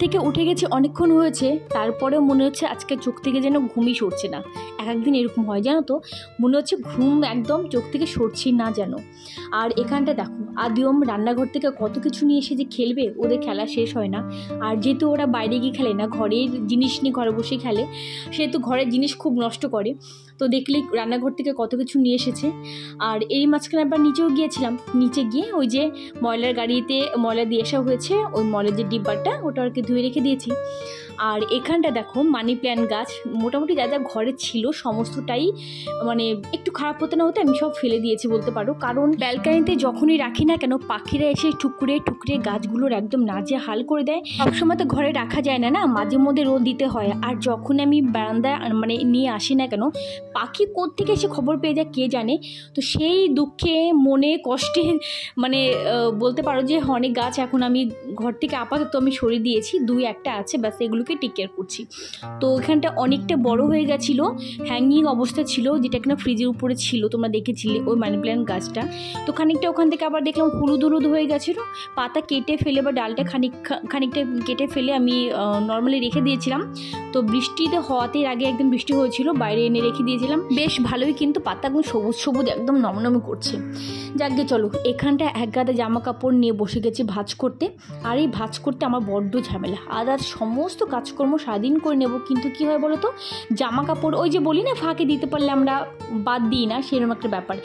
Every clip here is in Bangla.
থেকে উঠে গেছি অনেকক্ষণ হয়েছে, তারপরেও মনে হচ্ছে আজকে চোখ থেকে যেন ঘুমই সরছে না। একদিন এরকম হয় জানো তো, মনে হচ্ছে ঘুম একদম চোখ থেকে সরছেই না যেন। আর এখানটা দেখো আদিওম রান্নাঘর থেকে কত কিছু নিয়ে এসে যে খেলবে, ওদের খেলা শেষ হয় না। আর যেহেতু ওরা বাইরে গিয়ে খেলে না, ঘরের জিনিস নিয়ে ঘরে বসে খেলে, সেহেতু ঘরের জিনিস খুব নষ্ট করে। তো দেখলেই রান্নাঘর থেকে কত কিছু নিয়ে এসেছে। আর এই মাঝখানে আবার নিচেও গিয়েছিলাম, নিচে গিয়ে ওই যে ময়লার গাড়িতে ময়লা দিয়ে আসা হয়েছে, ওই ময়লার যে ডিব্বাটা ওটা আর কি ধুয়ে রেখে দিয়েছি। আর এখানটা দেখো মানি প্ল্যান্ট গাছ, মোটামুটি যা যা ঘরে ছিল সমস্তটাই মানে একটু খারাপ হতে না হতে আমি সব ফেলে দিয়েছি বলতে পারো। কারণ ব্যালকানিতে যখনই রাখি না কেন, পাখিরা এসে ঠুকরে ঠুকরে গাছগুলোর একদম নাজেহাল করে দেয়। সবসময় তো ঘরে রাখা যায় না, মাঝে মধ্যে রোদ দিতে হয়। আর যখন আমি বারান্দায় মানে নিয়ে আসি না কেন, পাখি কোত্থেকে এসে খবর পেয়ে যায় কে জানে। তো সেই দুঃখে মনে কষ্টে মানে বলতে পারো যে অনেক গাছ এখন আমি ঘর থেকে আপাতত আমি সরিয়ে দিয়েছি, দুই একটা আছে ব্যাস, এগুলোকে টেক কেয়ার করছি। তো এখানটা অনেকটা বড় হয়ে গেছিলো, হ্যাঙ্গিং অবস্থা ছিল, যেটা কিনা ফ্রিজের উপরে ছিল, তোমরা দেখেছিলে ওই মানি প্ল্যান্ট গাছটা। তো খানিকটা ওখান থেকে আবার দেখলাম হলুদ হলুদ হয়ে গেছিলো, পাতা কেটে ফেলে বা ডালটা খানিকটা কেটে ফেলে আমি নর্মালি রেখে দিয়েছিলাম। তো বৃষ্টিতে হওয়াতে আগে একদিন বৃষ্টি হয়েছিল, বাইরে এনে রেখে দিয়েছিলাম, বেশ ভালোই, কিন্তু পাতা একদম সবুজ সবুজ একদম নমনমে করছে। যাকে চলো, এখানটা এক গাদা জামা কাপড় নিয়ে বসে গেছি ভাঁজ করতে। আর এই ভাঁজ করতে আমার বড্ড ঝামেলা, আদার সমস্ত কাজকর্ম স্বাধীন করে নেব, কিন্তু কি হয় বলো তো, জামা কাপড় ওই যে বলি না ফাঁকে দিতে পারলে আমরা বাদ দিই না, সেরকম একটা ব্যাপার।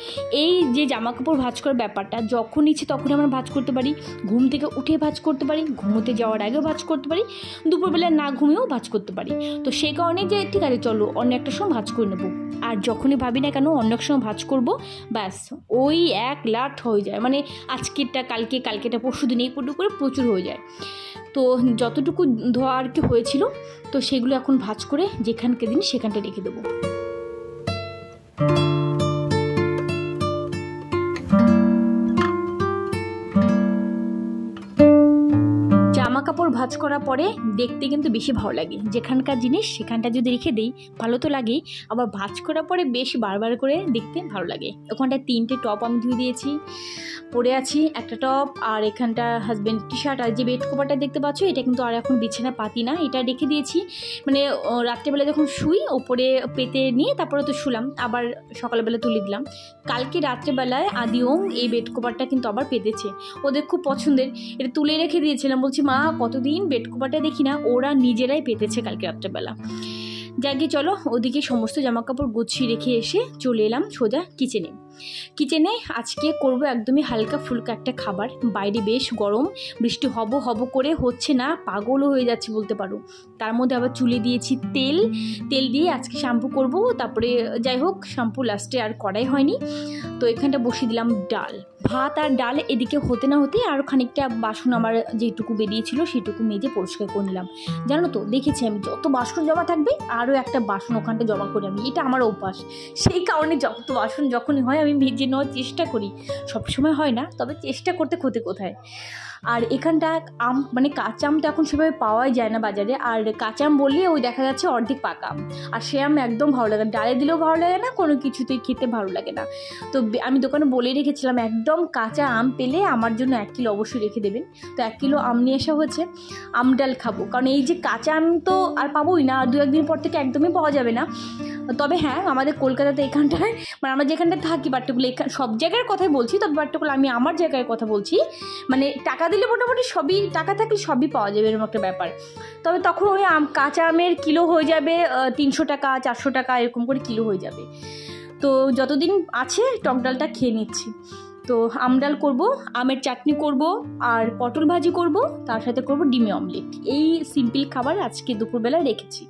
এই যে জামা কাপড় ভাঁজ করার ব্যাপারটা যখন ইচ্ছে তখন আমরা ভাঁজ করতে পারি, ঘুম থেকে উঠে ভাঁজ করতে পারি, ঘুমোতে যাওয়ার আগেও ভাঁজ করতে পারি, দুপুরবেলা না ঘুমিয়েও ভাঁজ করতে পারি। তো সেই কারণে যে ঠিক আছে চলো অন্য একটা সময় ভাঁজ করে নেবো। আর যখনই ভাবি না কেন অন্য এক সময় ভাঁজ করবো, ব্যাস ওই এক লাট হয়ে যায়, মানে আজকেরটা কালকেটা পরশু দিন এই করে প্রচুর হয়ে যায়। তো যতটুকু ধোয়া আর কি হয়েছিল, তো সেগুলো এখন ভাঁজ করে যেখানকে দিন সেখানটা রেখে দেবো। জামা কাপড় ভাঁজ করার পরে দেখতে কিন্তু বেশি ভালো লাগে, যেখানকার জিনিস সেখানটা যদি রেখে দিই ভালো তো লাগেই, আবার ভাঁজ করার পরে বেশ বারবার করে দেখতে ভালো লাগে। ওখানটায় 3টে টপ আমি ধুয়ে দিয়েছি, পরে আছি একটা টপ, আর এখানটা হাজব্যান্ড টি শার্ট। আর যে বেড কভারটা দেখতে পাচ্ছ এটা কিন্তু আর এখন বিছানা পাতি না, এটা রেখে দিয়েছি, মানে রাত্রেবেলা যখন শুই ওপরে পেতে নিয়ে তারপরে তো শুলাম, আবার সকালবেলা তুলে দিলাম। কালকে রাত্রেবেলায় আদিওম এই বেড কভারটা কিন্তু আবার পেতেছে, ওদের খুব পছন্দের, এটা তুলে রেখে দিয়েছিলাম, বলছি মা কতদিন বেড কভারটা দেখি না, ওরা নিজেরাই পেতেছে কালকে রাত্রেবেলা। যাকে চলো ওদিকে সমস্ত জামাকাপড় গুছিয়ে রেখে এসে চলে এলাম সোজা কিচেনে আজকে করব একদমই হালকা ফুলকা একটা খাবার। বাইরে বেশ গরম, বৃষ্টি হব করে হচ্ছে না, পাগলও হয়ে যাচ্ছে বলতে পারো। তার মধ্যে আবার চুলে দিয়েছি তেল দিয়ে আজকে শ্যাম্পু করব, তারপরে যাই হোক শ্যাম্পু লাস্টে আর করাই হয়নি। তো এখানটা বসিয়ে দিলাম ডাল, ভাত আর ডাল এদিকে হতে না হতে আরও খানিকটা বাসন আমার যেটুকু বেরিয়েছিল সেটুকু মেজে পরিষ্কার করে নিলাম। জানো তো দেখেছি আমি যত বাসন জমা থাকবে আরও একটা বাসন ওখানটা জমা করে আমি, এটা আমার অভ্যাস, সেই কারণে যত বাসন যখনই হয় আমি মেজে নেওয়ার চেষ্টা করি। সবসময় হয় না, তবে চেষ্টা করতে ক্ষতি কোথায়। আর এখানটা আম মানে কাঁচা আম তো এখন সেভাবে পাওয়াই যায় না বাজারে, আর কাঁচা আম বললে ওই দেখা যাচ্ছে অর্ধেক পাকা আম, আর সে আম একদম ভালো লাগে না, ডালে দিলেও ভালো লাগে না, কোনো কিছুতেই খেতে ভালো লাগে না। তো আমি দোকানে বলে রেখেছিলাম একদম কাঁচা আম পেলে আমার জন্য 1 কিলো অবশ্যই রেখে দেবেন। তো 1 কিলো আম নিয়ে আসা হয়েছে, আম ডাল খাবো, কারণ এই যে কাঁচা আম তো আর পাবোই না, আর 2-1 দিন পর থেকে একদমই পাওয়া যাবে না। তবে হ্যাঁ আমাদের কলকাতাতে এখানটায় মানে আমরা যেখানটায় থাকি পার্টিকুলার, এখানে সব জায়গার কথাই বলছি, তবে পার্টিকুলার আমি আমার জায়গায় কথা বলছি, মানে টাকা দিলে মোটামুটি সবই, টাকা থাকলে সবই পাওয়া যাবে এরকম একটা ব্যাপার। তবে তখন ওই কাঁচা আমের কিলো হয়ে যাবে 300 টাকা 400 টাকা এরকম করে কিলো হয়ে যাবে। তো যতদিন আছে টক ডালটা খেয়ে নিচ্ছি। তো আম ডাল করবো, আমের চাটনি করব, আর পটল ভাজি করব, তার সাথে করব ডিমে অমলেট। এই সিম্পল খাবার আজকে দুপুরবেলায় রেখেছি।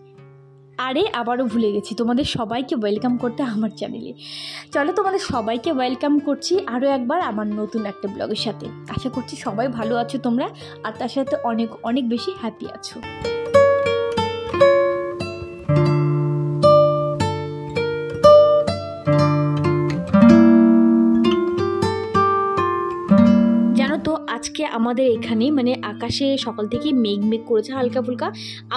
আরে আবারও ভুলে গেছি তোমাদের সবাইকে ওয়েলকাম করতে আমার চ্যানেলে। চলো তোমাদের সবাইকে ওয়েলকাম করছি আরও একবার আমার নতুন একটা ব্লগের সাথে। আশা করছি সবাই ভালো আছো তোমরা, আর তার সাথে অনেক অনেক বেশি হ্যাপি আছো। আজকে আমাদের এখানে মানে আকাশে সকাল থেকে মেঘ মেঘ করেছে হালকা ফুলকা,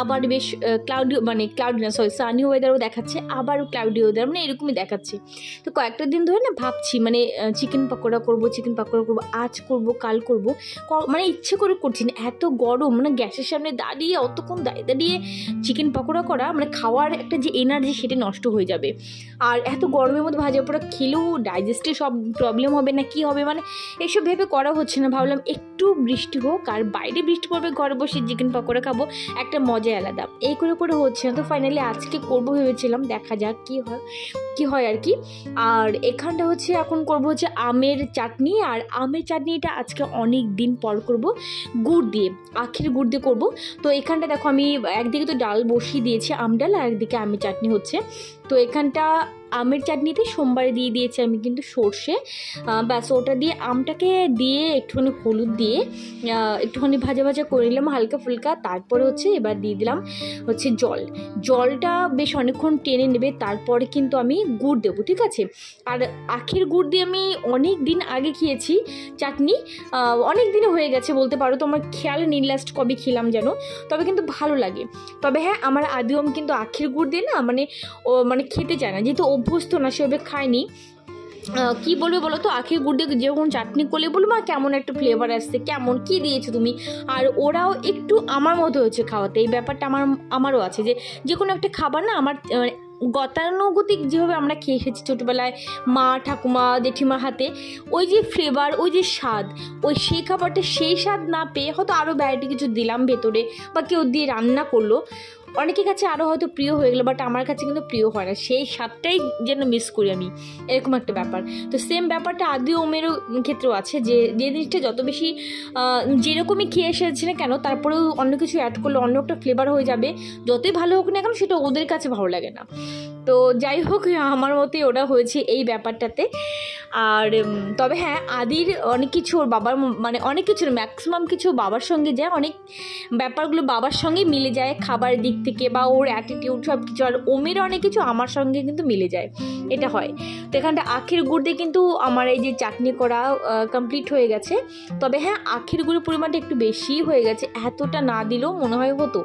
আবার বেশ ক্লাউডি মানে ক্লাউডি না সরি সানি ওয়েদারও দেখাচ্ছে, আবার ক্লাউডি ওয়েদার মানে এরকমই দেখাচ্ছে। তো কয়েকটা দিন ধরে না ভাবছি মানে চিকেন পকোড়া করব, আজ করব কাল করব, মানে ইচ্ছে করে করছি না, এত গরম মানে গ্যাসের সামনে দাঁড়িয়ে অতক্ষণ দাঁড়িয়ে চিকেন পকোড়া করা মানে খাওয়ার একটা যে এনার্জি সেটা নষ্ট হয়ে যাবে। আর এত গরমের মধ্যে ভাজা পোড়া খেলেও ডাইজেস্টে সব প্রবলেম হবে না কি হবে, মানে এসব ভেবে করা হচ্ছে না। ভাবলাম একটু বৃষ্টি হোক আর বাইরে বৃষ্টি পড়বে, ঘরে বসে চিকেন পকোড়া খাবো, একটা মজা আলাদা। এই করে হচ্ছে না। তো ফাইনালি আজকে করবো ভেবেছিলাম, দেখা যাক কি হয় আর কি। আর এখানটা হচ্ছে এখন করব হচ্ছে আমের চাটনি, আর আমের চাটনিটা আজকে অনেক দিন পর করব গুড় দিয়ে, আখের গুড় দিয়ে করবো। তো এখানটা দেখো আমি একদিকে তো ডাল বসিয়ে দিয়েছি আম ডাল, আর একদিকে আমের চাটনি হচ্ছে। তো এখানটা আমের চাটনিতে সোমবারে দিয়ে দিয়েছি আমি কিন্তু সর্ষে, ব্যাস ওটা দিয়ে আমটাকে দিয়ে একটুখানি হলুদ দিয়ে একটুখানি ভাজা করে নিলাম হালকা ফুলকা। তারপরে হচ্ছে এবার দিয়ে দিলাম হচ্ছে জলটা বেশ অনেকক্ষণ টেনে নেবে, তারপরে কিন্তু আমি গুড় দেবো, ঠিক আছে। আর আখের গুড় দিয়ে আমি অনেক দিন আগে খেয়েছি চাটনি, অনেক দিনে হয়ে গেছে বলতে পারো, তো আমার খেয়াল নেই লাস্ট কবে খেলাম যেন, তবে কিন্তু ভালো লাগে। তবে হ্যাঁ, আমার আদিওম কিন্তু আখের গুড় দিয়ে না মানে খেতে চায় না, যেহেতু অভ্যস্ত না সেভাবে খায়নি। কি বলবে বলো তো, আখের গুড় দিয়ে যেরকম চাটনি করলে বলবো মা কেমন একটা ফ্লেভার আসছে, কেমন কি দিয়েছো তুমি। আর ওরাও একটু আমার মতো হয়েছে খাওয়াতে, এই ব্যাপারটা আমারও আছে যে কোনো একটা খাবার না আমার গতানুগতিক যেভাবে আমরা খেয়ে এসেছি ছোটোবেলায় মা ঠাকুমা জেঠিমার হাতে, ওই যে ফ্লেভার ওই যে স্বাদ, সেই খাবারটা সেই স্বাদ না পেয়ে হয়তো আরও ভ্যারাইটি কিছু দিলাম ভেতরে বা কেউ দিয়ে রান্না করলো, অনেকের কাছে আরও হয়তো প্রিয় হয়ে গেলো, বাট আমার কাছে কিন্তু প্রিয় হয় না, সেই স্বাদটাই যেন মিস করি আমি, এরকম একটা ব্যাপার। তো সেম ব্যাপারটা আদি ওমেরও ক্ষেত্রেও আছে, যে জিনিসটা যত বেশি যেরকমই খেয়ে এসেছি না কেন, তারপরেও অন্য কিছু অ্যাড করলে অন্য একটা ফ্লেভার হয়ে যাবে, যতই ভালো হোক না কেন সেটা ওদের কাছে ভালো লাগে না। তো যাই হোক, আমার মতে ওরা হয়েছে এই ব্যাপারটাতে। আর তবে হ্যাঁ, আদির অনেক কিছু ওর বাবার মানে অনেক কিছু ম্যাক্সিমাম কিছু বাবার সঙ্গে যায়, অনেক ব্যাপারগুলো বাবার সঙ্গে মিলে যায় খাবারের দিক থেকে বা ওর অ্যাটিটিউড সব কিছু। আর ওমের অনেক কিছু আমার সঙ্গে কিন্তু মিলে যায়, এটা হয়। তো এখানটা আখের গুড় দিয়ে কিন্তু আমার এই যে চাটনি করা কমপ্লিট হয়ে গেছে। তবে হ্যাঁ, আখের গুড়ের পরিমাণটা একটু বেশি হয়ে গেছে, এতটা না দিলেও মনে হয় হতো,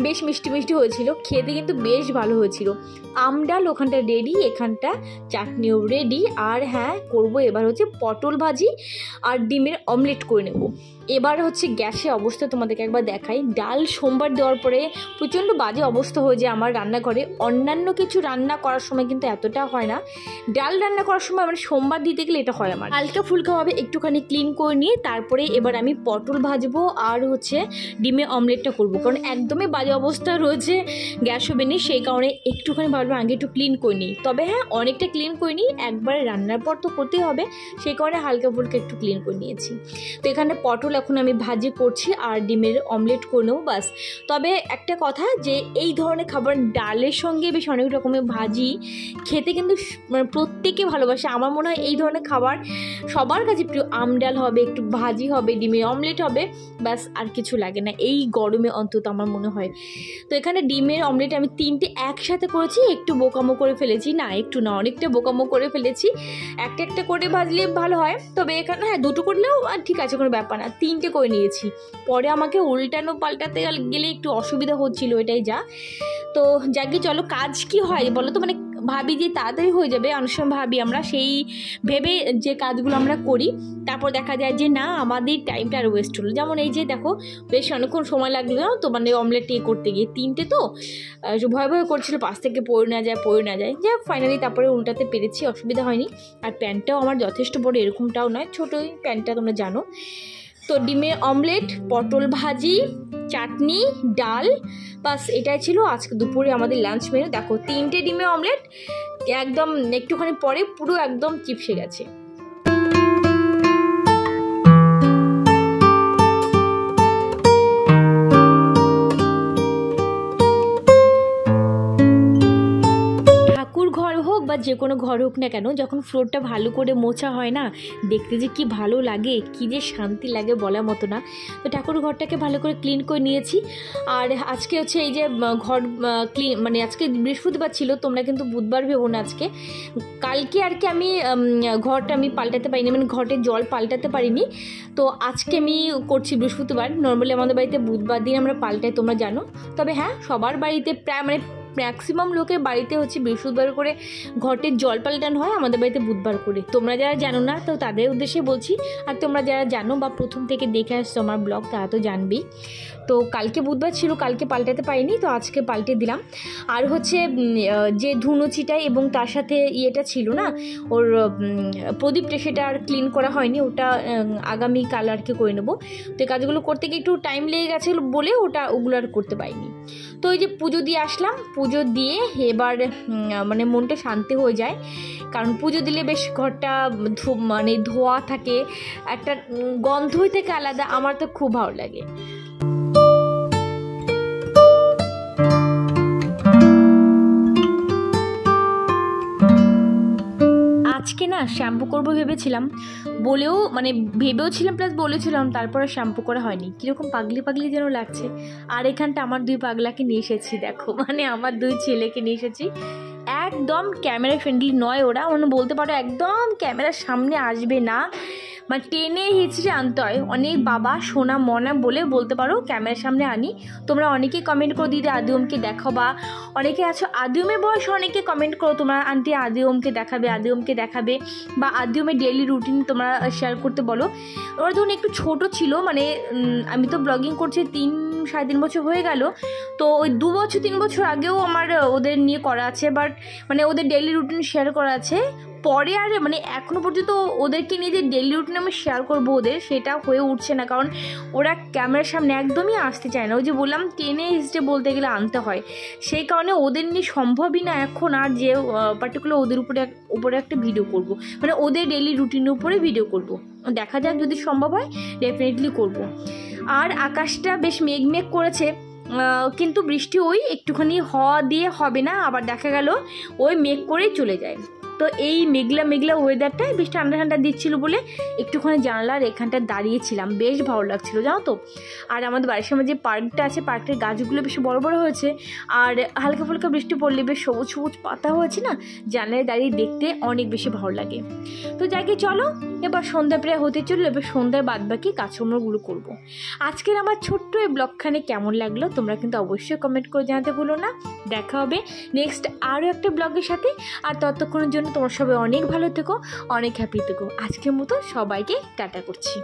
বেশ মিষ্টি হয়েছিল, খেতে কিন্তু বেশ ভালো হয়েছিল। আমডাল ওখানটা রেডি, এখানটা চাটনিও রেডি। আর হ্যাঁ, করবো এবার হচ্ছে পটল ভাজি আর ডিমের অমলেট করে নেব। এবার হচ্ছে গ্যাসের অবস্থা তোমাদেরকে একবার দেখাই। ডাল সোমবার দেওয়ার পরে প্রচণ্ড বাজে অবস্থা হয়ে যায় আমার রান্নাঘরে। অন্যান্য কিছু রান্না করার সময় কিন্তু এতটা হয় না, ডাল রান্না করার সময় মানে সোমবার দিতে গেলে এটা হয় আমার। হালকা ফুলকাভাবে একটুখানি ক্লিন করে নিয়ে তারপরে এবার আমি পটল ভাজবো আর হচ্ছে ডিমের অমলেটটা করবো, কারণ একদমই বাজে অবস্থা রয়েছে গ্যাস ওভেনে, সেই কারণে একটুখানি ভাবলাম আগে একটু ক্লিন করে নিই। তবে হ্যাঁ, অনেকটা ক্লিন করে নিই, একবার রান্নার পর তো করতেই হবে, সেই কারণে হালকা ফুলকা একটু ক্লিন করে নিয়েছি। তো এখানে পটল এখন আমি ভাজি করছি আর ডিমের অমলেট করে নেবো, বাস। তবে একটা কথা, যে এই ধরনের খাবার ডালের সঙ্গে বেশ অনেক রকমের ভাজি খেতে কিন্তু মানে প্রত্যেকে ভালোবাসে। আমার মনে হয় এই ধরনের খাবার সবার কাছে প্রিয়। আম ডাল হবে, একটু ভাজি হবে, ডিমের অমলেট হবে, ব্যাস, আর কিছু লাগে না এই গরমে অন্তত আমার মনে হয়। তো এখানে ডিমের অমলেট আমি 3টে একসাথে করেছি, একটু বোকামো করে ফেলেছি, না একটু না অনেকটা বোকামো করে ফেলেছি। একটা করে ভাজলে ভালো হয়, তবে এখানে হ্যাঁ 2টো করলেও ঠিক আছে, কোনো ব্যাপার না, 3টে করে নিয়েছি। পরে আমাকে উল্টানো পাল্টাতে গেলে একটু অসুবিধা হচ্ছিল, এটাই যা। তো যাকে চলো, কাজ কি হয় বলো তো, মানে ভাবি যে তাড়াতাড়ি হয়ে যাবে, অনেক সময় ভাবি আমরা সেই ভেবে যে কাজগুলো আমরা করি, তারপর দেখা যায় যে না, আমাদের টাইমটা আর ওয়েস্ট হলো। যেমন এই যে দেখো, বেশ অনেকক্ষণ সময় লাগলো তো মানে অমলেট করতে গিয়ে, 3টে তো ভয় করছিল পাশ থেকে পড়ে না যায়, যাই হোক ফাইনালি তারপরে উল্টাতে পেরেছি, অসুবিধা হয়নি। আর প্যান্টটাও আমার যথেষ্ট বড় এরকমটাও নয়, ছোটোই প্যান্টটা, তোমরা জানো। তো ডিমের অমলেট, পটল ভাজি, চাটনি, ডাল, বাস এটাই ছিল আজকে দুপুরে আমাদের লাঞ্চ মেনু। দেখো 3টে ডিমের অমলেট একদম একটুখানি পরে পুরো একদম চিপসে গেছে। ঠাকুর ঘর হোক বা যে কোনো ঘর হোক না কেন, যখন ফ্লোরটা ভালো করে মোছা হয় না, দেখতে যে কি ভালো লাগে, কি যে শান্তি লাগে বলার মতো না। তো ঠাকুর ঘরটাকে ভালো করে ক্লিন করে নিয়েছি। আর আজকে হচ্ছে এই যে ঘর ক্লিন, মানে আজকে বৃহস্পতিবার ছিল, তোমরা কিন্তু বুধবার ভেবো না। আজকে কালকে আর কি আমি ঘরটা আমি পাল্টাতে পারিনি, মানে ঘরের জল পাল্টাতে পারিনি। তো আজকে আমি করছি বৃহস্পতিবার। নর্মালি আমাদের বাড়িতে বুধবার দিন আমরা পাল্টাই, তোমরা জানো। তবে হ্যাঁ, সবার বাড়িতে প্রায় মানে ম্যাক্সিমাম লোকের বাড়িতে হচ্ছে বৃহস্পতিবার করে ঘটের জল পাল্টানো হয়, আমাদের বাড়িতে বুধবার করে। তোমরা যারা জানো না তো তাদের উদ্দেশ্যে বলছি, আর তোমরা যারা জানো বা প্রথম থেকে দেখে আসছো আমার ব্লগ তারা তো জানবেই। তো কালকে বুধবার ছিল, কালকে পাল্টাতে পারিনি, তো আজকে পাল্টে দিলাম। আর হচ্ছে যে ধুনুচিটা এবং তার সাথে ইয়েটা ছিল না ওর প্রদীপটা, সেটা আর ক্লিন করা হয়নি, ওটা আগামী কাল আর কি করে নেবো। তো এই কাজগুলো করতে গিয়ে একটু টাইম লেগে গেছে বলে ওগুলো আর করতে পারিনি। তো এই যে পুজো দিয়ে আসলাম, পুজো দিয়ে এবার মানে মনটা শান্তি হয়ে যায়, কারণ পুজো দিলে বেশ ঘরটা মানে ধোয়া থাকে, একটা গন্ধই থেকে আলাদা, আমার তো খুব ভালো লাগে। আজকে না শ্যাম্পু করবো ভেবেছিলাম, ভেবেওছিলাম প্লাস বলেছিলাম, তারপরে শ্যাম্পু করা হয়নি। কীরকম পাগলি পাগলি যেন লাগছে। আর এখানটা আমার 2 পাগলাকে নিয়ে এসেছি, দেখো, মানে আমার 2 ছেলেকে নিয়ে এসেছি। একদম ক্যামেরা ফ্রেন্ডলি নয় ওরা, মানে বলতে পারো একদম ক্যামেরার সামনে আসবে না, মানে টেনে হিচড়ে আনতে হয়। অনেক বাবা সোনা মনা বলে বলতে পারো ক্যামেরার সামনে আনি। তোমরা অনেকেই কমেন্ট করো দিদি আদিওমকে দেখো, বা অনেকে আছো আদিওমের বয়স, অনেকে কমেন্ট করো তোমরা আন্টি আদিওমকে দেখাবে, বা আদিওমের ডেইলি রুটিন তোমরা শেয়ার করতে বলো। ওরা যখন একটু ছোট ছিল, মানে আমি তো ব্লগিং করছি 3-3.5 বছর হয়ে গেল, তো ওই 2-3 বছর আগেও আমার ওদের নিয়ে করা আছে, বাট মানে ওদের ডেইলি রুটিন শেয়ার করা আছে। পরে আর মানে এখনও পর্যন্ত ওদেরকে নিয়ে যে ডেইলি রুটিন আমি শেয়ার করবো ওদের, সেটা হয়ে উঠছে না, কারণ ওরা ক্যামেরার সামনে একদমই আসতে চায় না। ওই যে বললাম টেনে হিসেবে বলতে গেলে আনতে হয়, সেই কারণে ওদের নিয়ে সম্ভবই না এখন আর যে পার্টিকুলার ওদের উপরে একটা ভিডিও করব, মানে ওদের ডেইলি রুটিনের উপরে ভিডিও করব। দেখা যাক যদি সম্ভব হয়, ডেফিনেটলি করব। আর আকাশটা বেশ মেঘ করেছে, কিন্তু বৃষ্টি ওই একটুখানি হওয়া দিয়ে হবে না, আবার দেখা গেল ওই মেঘ করেই চলে যায়। তো এই মেঘলা ওয়েদারটায় বেশ ঠান্ডা দিচ্ছিল বলে একটুখানি জানালার এখানটা দাঁড়িয়েছিলাম, বেশ ভালো লাগছিল জানো তো। আর আমাদের বাড়ির সামনে যে পার্কটা আছে, পার্কের গাছগুলো বেশ বড় হয়েছে, আর হালকা ফুলকা বৃষ্টি পড়লে বেশ সবুজ পাতা হয়েছে না, জানালায় দাঁড়িয়ে দেখতে অনেক বেশি ভালো লাগে। তো যাকে চলো এবার সন্ধ্যা প্রায় হতে চললো, এবার সন্ধ্যার বাদবাকি কাজকর্মগুলো করবো। আজকের আমার ছোট্ট এই ব্লগখানে কেমন লাগলো তোমরা কিন্তু অবশ্যই কমেন্ট করে জানাতে ভুলো না। দেখা হবে নেক্সট আরও একটা ব্লগের সাথে, আর ততক্ষণের জন্য তোমরা সবাই অনেক ভালো থেকো, অনেক হ্যাপি থেকো। আজকের মতো সবাইকে টাটা করছি।